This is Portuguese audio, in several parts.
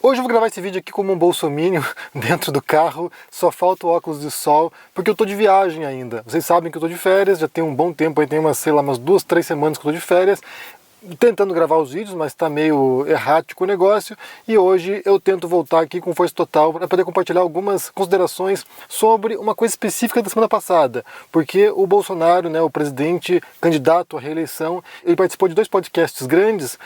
Hoje eu vou gravar esse vídeo aqui como um bolsominion dentro do carro, só falta o óculos de sol, porque eu tô de viagem ainda. Vocês sabem que eu tô de férias, já tem um bom tempo, aí tem umas 2, 3 semanas que eu tô de férias, tentando gravar os vídeos, mas tá meio errático o negócio, e hoje eu tento voltar aqui com força total para poder compartilhar algumas considerações sobre uma coisa específica da semana passada, porque o Bolsonaro, o presidente candidato à reeleição, ele participou de 2 podcasts grandes.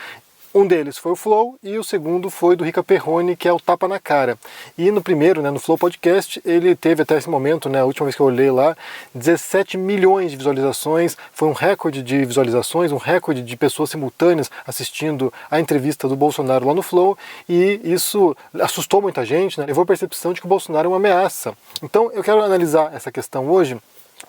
Um deles foi o Flow e o segundo foi do Rica Perrone, que é o Tapa na Cara. E no primeiro, no Flow Podcast, ele teve até esse momento, a última vez que eu olhei lá, 17 milhões de visualizações. Foi um recorde de visualizações, um recorde de pessoas simultâneas assistindo a entrevista do Bolsonaro lá no Flow. E isso assustou muita gente, levou a percepção de que o Bolsonaro é uma ameaça. Então eu quero analisar essa questão hoje,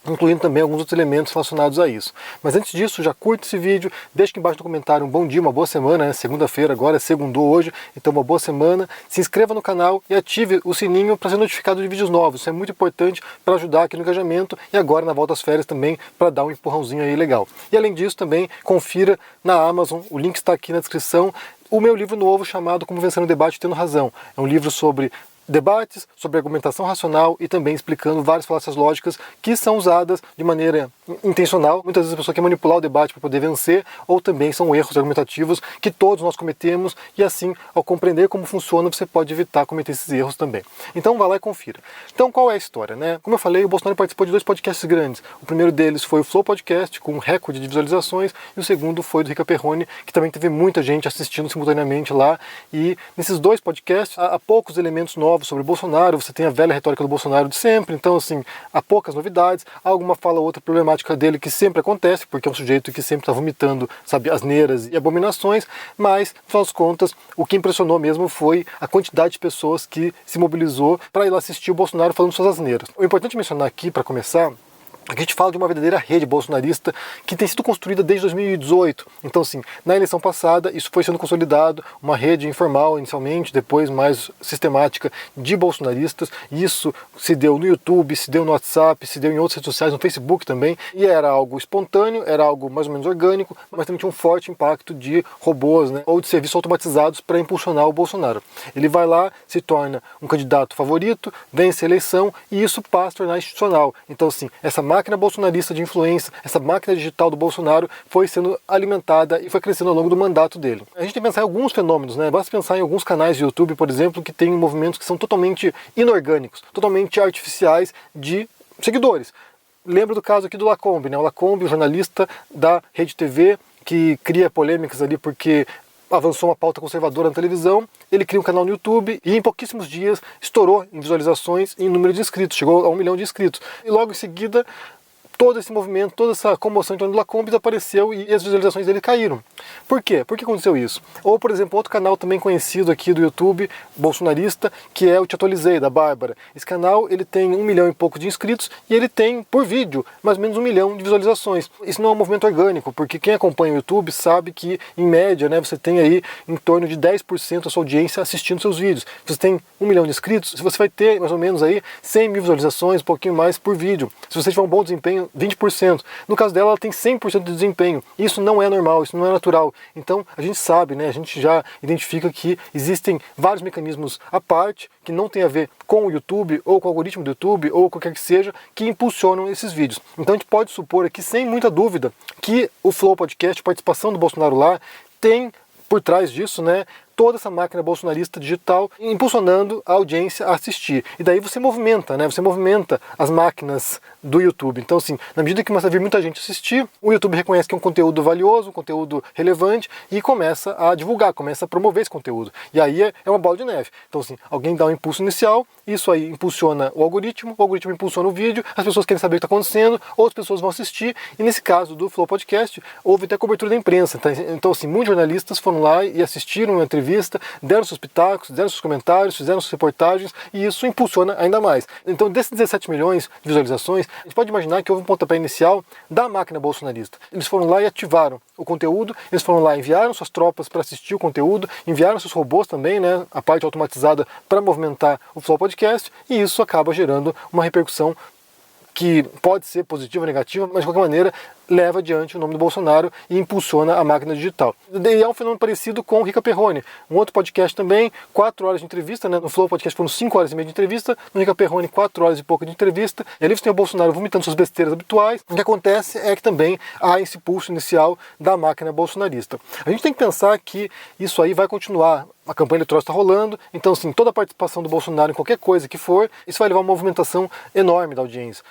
incluindo também alguns outros elementos relacionados a isso. Mas antes disso, já curta esse vídeo, deixa aqui embaixo no comentário um bom dia, uma boa semana, segunda-feira agora, segundou hoje, então uma boa semana. Se inscreva no canal e ative o sininho para ser notificado de vídeos novos, isso é muito importante para ajudar aqui no engajamento e agora na volta às férias também para dar um empurrãozinho aí legal. E além disso também, confira na Amazon, o link está aqui na descrição, o meu livro novo chamado Como Vencer no Debate Tendo Razão. É um livro sobre debates, sobre argumentação racional e também explicando várias falácias lógicas que são usadas de maneira intencional. Muitas vezes a pessoa quer manipular o debate para poder vencer, ou também são erros argumentativos que todos nós cometemos e assim, ao compreender como funciona, você pode evitar cometer esses erros também. Então vá lá e confira. Então qual é a história? Como eu falei, o Bolsonaro participou de 2 podcasts grandes. O primeiro deles foi o Flow Podcast, com um recorde de visualizações, e o segundo foi do Rica Perrone, que também teve muita gente assistindo simultaneamente lá. E nesses 2 podcasts, há poucos elementos novos sobre o Bolsonaro, você tem a velha retórica do Bolsonaro de sempre, então assim, há poucas novidades, há alguma fala ou outra problemática dele que sempre acontece, porque é um sujeito que sempre está vomitando, asneiras e abominações, mas, no final das contas, o que impressionou mesmo foi a quantidade de pessoas que se mobilizou para ir lá assistir o Bolsonaro falando suas asneiras. O importante mencionar aqui, para começar, aqui a gente fala de uma verdadeira rede bolsonarista que tem sido construída desde 2018. Então, assim, na eleição passada, isso foi sendo consolidado, uma rede informal inicialmente, depois mais sistemática de bolsonaristas. Isso se deu no YouTube, se deu no WhatsApp, se deu em outras redes sociais, no Facebook também. E era algo espontâneo, era algo mais ou menos orgânico, mas também tinha um forte impacto de robôs, ou de serviços automatizados para impulsionar o Bolsonaro. Ele vai lá, se torna um candidato favorito, vence a eleição e isso passa a tornar institucional. Então, assim, essa máquina bolsonarista de influência, essa máquina digital do Bolsonaro foi sendo alimentada e foi crescendo ao longo do mandato dele. A gente tem que pensar em alguns fenômenos, basta pensar em alguns canais de YouTube, por exemplo, que têm movimentos que são totalmente inorgânicos, totalmente artificiais de seguidores. Lembro do caso aqui do Lacombe, o Lacombe, o jornalista da Rede TV, que cria polêmicas ali porque avançou uma pauta conservadora na televisão, ele cria um canal no YouTube e em pouquíssimos dias estourou em visualizações e em número de inscritos, chegou a 1 milhão de inscritos. E logo em seguida, todo esse movimento, toda essa comoção em torno do Lacombe desapareceu e as visualizações dele caíram. Por quê? Por que aconteceu isso? Ou, por exemplo, outro canal também conhecido aqui do YouTube, bolsonarista, que é o Te Atualizei, da Bárbara. Esse canal ele tem 1 milhão e pouco de inscritos e ele tem, por vídeo, mais ou menos 1 milhão de visualizações. Isso não é um movimento orgânico, porque quem acompanha o YouTube sabe que, em média, você tem aí em torno de 10% da sua audiência assistindo seus vídeos. Se você tem 1 milhão de inscritos, você vai ter mais ou menos aí 100 mil visualizações, um pouquinho mais por vídeo. Se você tiver um bom desempenho, 20%. No caso dela, ela tem 100% de desempenho. Isso não é normal, isso não é natural. Então, a gente sabe, a gente já identifica que existem vários mecanismos à parte, que não tem a ver com o YouTube, ou com o algoritmo do YouTube, ou qualquer que seja, que impulsionam esses vídeos. Então, a gente pode supor aqui, sem muita dúvida, que o Flow Podcast, a participação do Bolsonaro lá, tem por trás disso, toda essa máquina bolsonarista digital impulsionando a audiência a assistir. E daí você movimenta, você movimenta as máquinas do YouTube. Então, assim, na medida que começa a vir muita gente assistir, o YouTube reconhece que é um conteúdo valioso, um conteúdo relevante e começa a divulgar, começa a promover esse conteúdo. E aí é uma bola de neve. Então, assim, alguém dá um impulso inicial, isso aí impulsiona o algoritmo impulsiona o vídeo, as pessoas querem saber o que está acontecendo, outras pessoas vão assistir, e nesse caso do Flow Podcast, houve até cobertura da imprensa. Então, assim, muitos jornalistas foram lá e assistiram uma entrevista, deram seus pitacos, deram seus comentários, fizeram suas reportagens, e isso impulsiona ainda mais. Então, desses 17 milhões de visualizações, a gente pode imaginar que houve um pontapé inicial da máquina bolsonarista. Eles foram lá e ativaram o conteúdo, eles foram lá e enviaram suas tropas para assistir o conteúdo, enviaram seus robôs também, a parte automatizada para movimentar o Flow Podcast, e isso acaba gerando uma repercussão que pode ser positiva ou negativa, mas de qualquer maneira leva adiante o nome do Bolsonaro e impulsiona a máquina digital. E é um fenômeno parecido com o Rica Perrone, um outro podcast também, 4 horas de entrevista, né? No Flow Podcast foram 5 horas e meia de entrevista, no Rica Perrone 4 horas e pouco de entrevista, e ali você tem o Bolsonaro vomitando suas besteiras habituais. O que acontece é que também há esse pulso inicial da máquina bolsonarista. A gente tem que pensar que isso aí vai continuar. A campanha eleitoral está rolando, então assim, toda a participação do Bolsonaro em qualquer coisa que for, isso vai levar a uma movimentação enorme da audiência.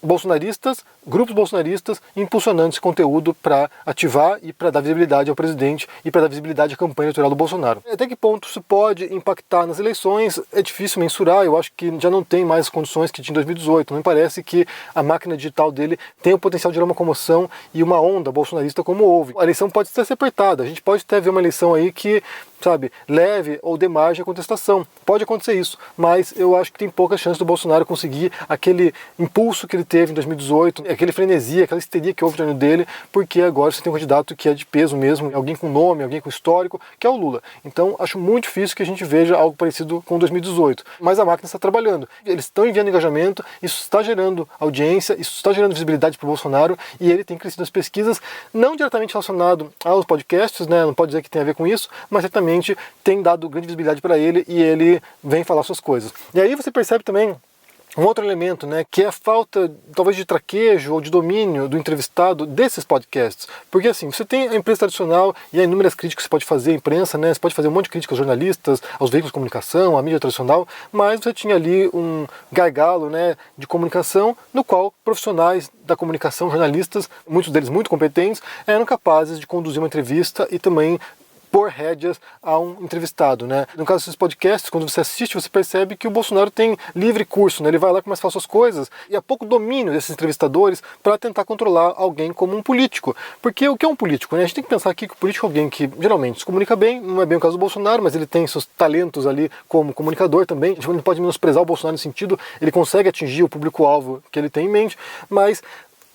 Bolsonaristas, grupos bolsonaristas impulsionando esse conteúdo para ativar e para dar visibilidade ao presidente e para dar visibilidade à campanha eleitoral do Bolsonaro. Até que ponto isso pode impactar nas eleições é difícil mensurar, eu acho que já não tem mais as condições que tinha em 2018, não me parece que a máquina digital dele tem o potencial de gerar uma comoção e uma onda bolsonarista como houve. A eleição pode até ser apertada, a gente pode até ver uma eleição aí que, sabe, leve ou dê margem à contestação. Pode acontecer isso, mas eu acho que tem poucas chances do Bolsonaro conseguir aquele impulso que ele teve em 2018, aquele frenesi, aquela histeria que houve no ano dele, porque agora você tem um candidato que é de peso mesmo, alguém com nome, alguém com histórico, que é o Lula. Então acho muito difícil que a gente veja algo parecido com 2018. Mas a máquina está trabalhando. Eles estão enviando engajamento, isso está gerando audiência, isso está gerando visibilidade para o Bolsonaro e ele tem crescido nas pesquisas, não diretamente relacionado aos podcasts, né? Não pode dizer que tem a ver com isso, mas certamente tem dado grande visibilidade para ele e ele vem falar suas coisas. E aí você percebe também um outro elemento, né, que é a falta, talvez, de traquejo ou de domínio do entrevistado desses podcasts. Porque, assim, você tem a imprensa tradicional e há inúmeras críticas que você pode fazer à imprensa, né, você pode fazer um monte de críticas aos jornalistas, aos veículos de comunicação, à mídia tradicional, mas você tinha ali um gargalo, né, de comunicação, no qual profissionais da comunicação, jornalistas, muitos deles muito competentes, eram capazes de conduzir uma entrevista e também pôr rédeas a um entrevistado, né? No caso desses podcasts, quando você assiste, você percebe que o Bolsonaro tem livre curso, né? Ele vai lá e começa a falar suas coisas, e há pouco domínio desses entrevistadores para tentar controlar alguém como um político. Porque o que é um político, né? A gente tem que pensar aqui que o político é alguém que geralmente se comunica bem, não é bem o caso do Bolsonaro, mas ele tem seus talentos ali como comunicador também. A gente não pode menosprezar o Bolsonaro no sentido, ele consegue atingir o público-alvo que ele tem em mente, mas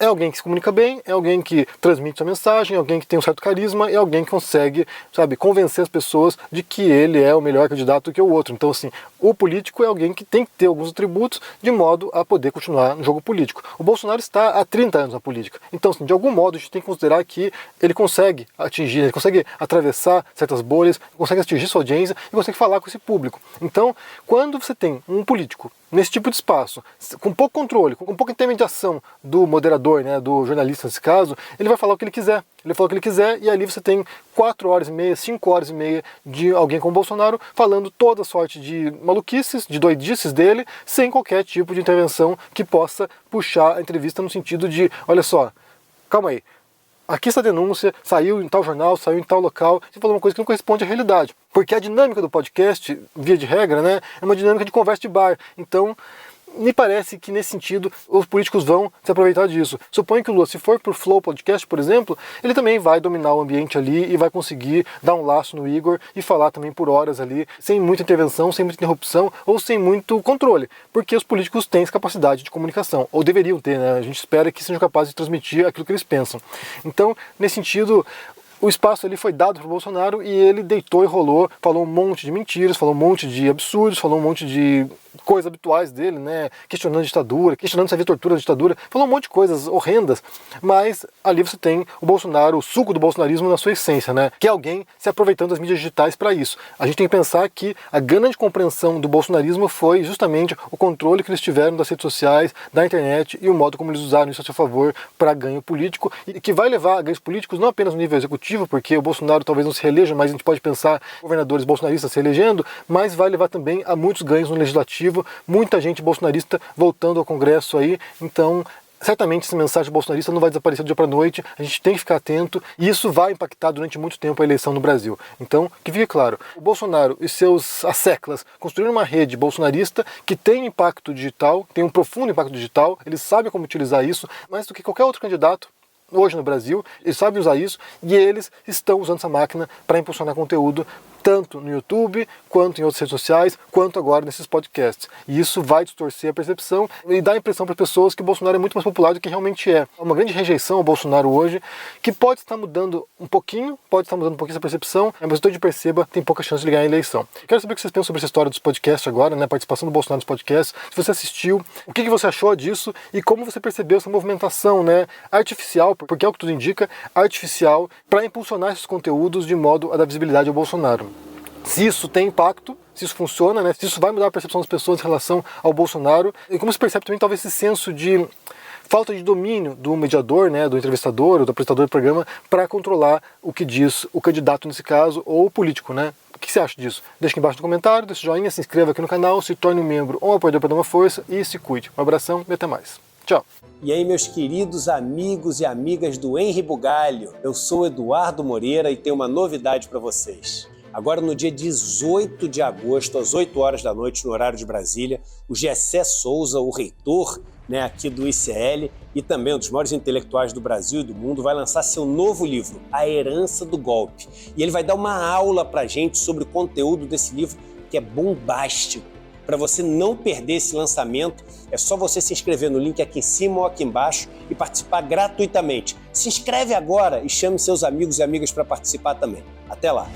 é alguém que se comunica bem, é alguém que transmite sua mensagem, é alguém que tem um certo carisma, é alguém que consegue, sabe, convencer as pessoas de que ele é o melhor candidato que o outro. Então, assim, o político é alguém que tem que ter alguns atributos de modo a poder continuar no jogo político. O Bolsonaro está há 30 anos na política. Então, assim, de algum modo, a gente tem que considerar que ele consegue atingir, ele consegue atravessar certas bolhas, consegue atingir sua audiência e consegue falar com esse público. Então, quando você tem um político nesse tipo de espaço, com pouco controle, com pouca intermediação do moderador, né, do jornalista nesse caso, ele vai falar o que ele quiser. Ele fala o que ele quiser e ali você tem 4 horas e meia, 5 horas e meia de alguém como Bolsonaro falando toda sorte de maluquices, de doidices dele, sem qualquer tipo de intervenção que possa puxar a entrevista no sentido de, olha só, calma aí, aqui essa denúncia saiu em tal jornal, saiu em tal local, você falou uma coisa que não corresponde à realidade. Porque a dinâmica do podcast, via de regra, né, é uma dinâmica de conversa de bar. Então, me parece que nesse sentido os políticos vão se aproveitar disso. Suponho que o Lula, se for pro Flow Podcast, por exemplo, ele também vai dominar o ambiente ali e vai conseguir dar um laço no Igor e falar também por horas ali, sem muita intervenção, sem muita interrupção ou sem muito controle. Porque os políticos têm essa capacidade de comunicação, ou deveriam ter, né? A gente espera que sejam capazes de transmitir aquilo que eles pensam. Então, nesse sentido, o espaço ali foi dado para o Bolsonaro e ele deitou e rolou, falou um monte de mentiras, falou um monte de absurdos, falou um monte de coisas habituais dele, né? Questionando a ditadura, questionando se havia tortura da ditadura, falou um monte de coisas horrendas, mas ali você tem o Bolsonaro, o suco do bolsonarismo na sua essência, né? Que é alguém se aproveitando das mídias digitais para isso. A gente tem que pensar que a grande compreensão do bolsonarismo foi justamente o controle que eles tiveram das redes sociais, da internet e o modo como eles usaram isso a seu favor para ganho político e que vai levar a ganhos políticos não apenas no nível executivo, porque o Bolsonaro talvez não se reeleja, mas a gente pode pensar governadores bolsonaristas se elegendo, mas vai levar também a muitos ganhos no legislativo, muita gente bolsonarista voltando ao Congresso aí, então certamente essa mensagem bolsonarista não vai desaparecer do dia para a noite, a gente tem que ficar atento e isso vai impactar durante muito tempo a eleição no Brasil. Então, que fique claro, o Bolsonaro e seus asseclas construíram uma rede bolsonarista que tem impacto digital, tem um profundo impacto digital, eles sabem como utilizar isso, mais do que qualquer outro candidato hoje no Brasil, eles sabem usar isso e eles estão usando essa máquina para impulsionar conteúdo tanto no YouTube, quanto em outras redes sociais, quanto agora nesses podcasts. E isso vai distorcer a percepção e dar a impressão para as pessoas que o Bolsonaro é muito mais popular do que realmente é. Há uma grande rejeição ao Bolsonaro hoje, que pode estar mudando um pouquinho essa percepção, mas o que eu perceba tem pouca chance de ganhar a eleição. Eu quero saber o que vocês pensam sobre essa história dos podcasts agora, né, a participação do Bolsonaro nos podcasts, se você assistiu, o que você achou disso e como você percebeu essa movimentação, né, artificial, porque é o que tudo indica, artificial, para impulsionar esses conteúdos de modo a dar visibilidade ao Bolsonaro. Se isso tem impacto, se isso funciona, né, se isso vai mudar a percepção das pessoas em relação ao Bolsonaro, e como se percebe também talvez esse senso de falta de domínio do mediador, né, do entrevistador ou do apresentador do programa para controlar o que diz o candidato nesse caso ou o político, né? O que você acha disso? Deixa aqui embaixo no comentário, deixa o joinha, se inscreva aqui no canal, se torne um membro ou um apoiador para dar uma força e se cuide. Um abração e até mais. Tchau! E aí, meus queridos amigos e amigas do Henri Bugalho, eu sou Eduardo Moreira e tenho uma novidade para vocês. Agora, no dia 18 de agosto, às 8 horas da noite, no horário de Brasília, o Gessé Souza, o reitor, né, aqui do ICL e também um dos maiores intelectuais do Brasil e do mundo, vai lançar seu novo livro, A Herança do Golpe. E ele vai dar uma aula pra gente sobre o conteúdo desse livro, que é bombástico. Para você não perder esse lançamento, é só você se inscrever no link aqui em cima ou aqui embaixo e participar gratuitamente. Se inscreve agora e chame seus amigos e amigas para participar também. Até lá!